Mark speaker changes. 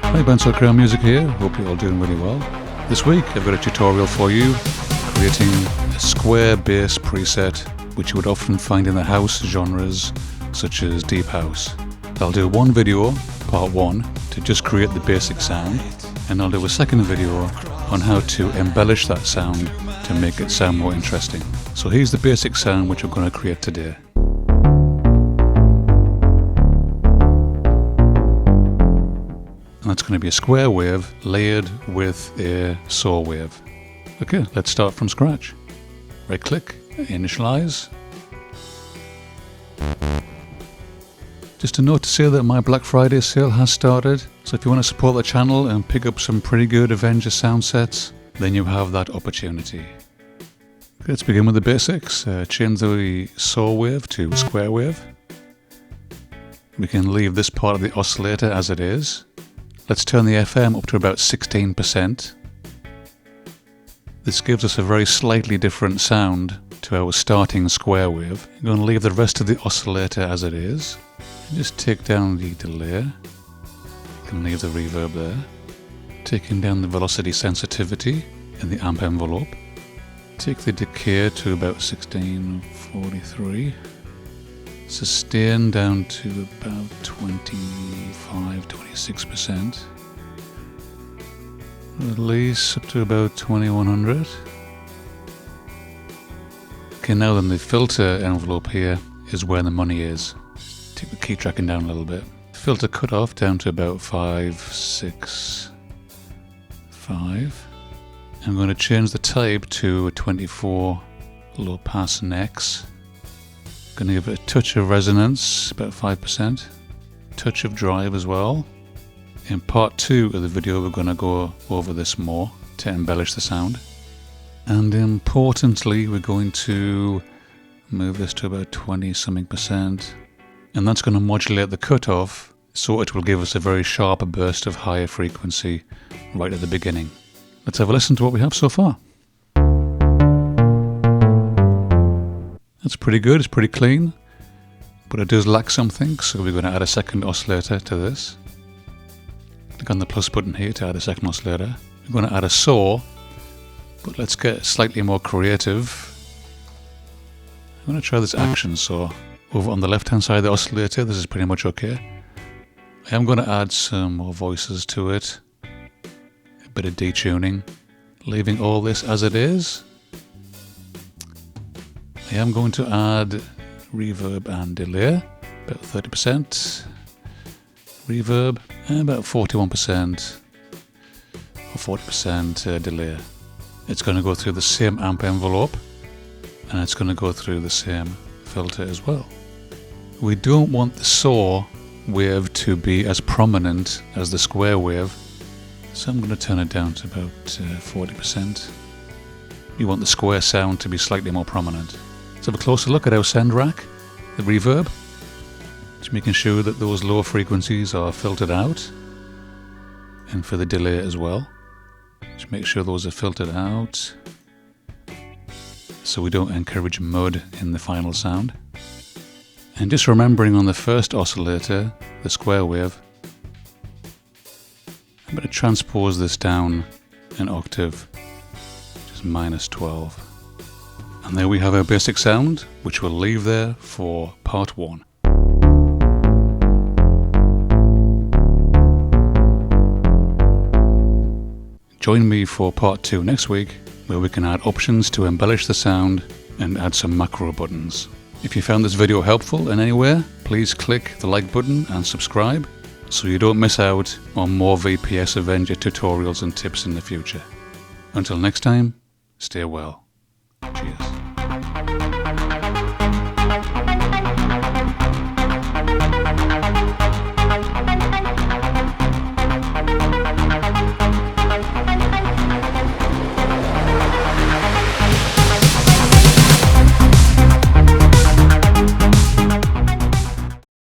Speaker 1: Hi, Bansaw Crown Music here. Hope you're all doing really well. This week I've got a tutorial for you creating a square bass preset which you would often find in the house genres such as deep house. I'll do one video, part 1, to just create the basic sound, and I'll do a second video on how to embellish that sound to make it sound more interesting. So here's the basic sound which we're going to create today. And that's going to be a square wave layered with a saw wave. Okay, let's start from scratch. Right click, initialize. Just a note to say that my Black Friday sale has started, so if you want to support the channel and pick up some pretty good Avenger sound sets, then you have that opportunity. Okay, let's begin with the basics. Change the saw wave to square wave. We can leave this part of the oscillator as it is. Let's turn the FM up to about 16%. This gives us a very slightly different sound to our starting square wave. I'm going to leave the rest of the oscillator as it is. And just take down the delay. You can leave the reverb there. Taking down the velocity sensitivity in the amp envelope. Take the decay to about 1643. Sustain down to about 25-26%. Release up to about 2100. Okay, now then the filter envelope here is where the money is. Take the key tracking down a little bit. Filter cutoff down to about 565. I'm going to change the type to a 24 low pass necks. Going to give it a touch of resonance, about 5%, touch of drive as well. In part 2 of the video we're going to go over this more to embellish the sound. And importantly we're going to move this to about 20-something%, and that's going to modulate the cutoff so it will give us a very sharp burst of higher frequency right at the beginning. Let's have a listen to what we have so far. That's pretty good, it's pretty clean, but it does lack something, so we're going to add a second oscillator to this. Click on the plus button here to add a second oscillator. We're going to add a saw, but let's get slightly more creative. I'm going to try this action saw. Over on the left hand side of the oscillator, this is pretty much okay. I am going to add some more voices to it, a bit of detuning, leaving all this as it is. I am going to add reverb and delay, about 30%, reverb, and about 41% or 40% delay. It's going to go through the same amp envelope, and it's going to go through the same filter as well. We don't want the saw wave to be as prominent as the square wave, so I'm going to turn it down to about 40%. You want the square sound to be slightly more prominent. Let's have a closer look at our send rack, the reverb. Just making sure that those low frequencies are filtered out, and for the delay as well. Just make sure those are filtered out so we don't encourage mud in the final sound. And just remembering on the first oscillator, the square wave, I'm going to transpose this down an octave, which is -12. And there we have our basic sound, which we'll leave there for part 1. Join me for part 2 next week, where we can add options to embellish the sound and add some macro buttons. If you found this video helpful in any way, please click the like button and subscribe so you don't miss out on more VPS Avenger tutorials and tips in the future. Until next time, stay well. Cheers.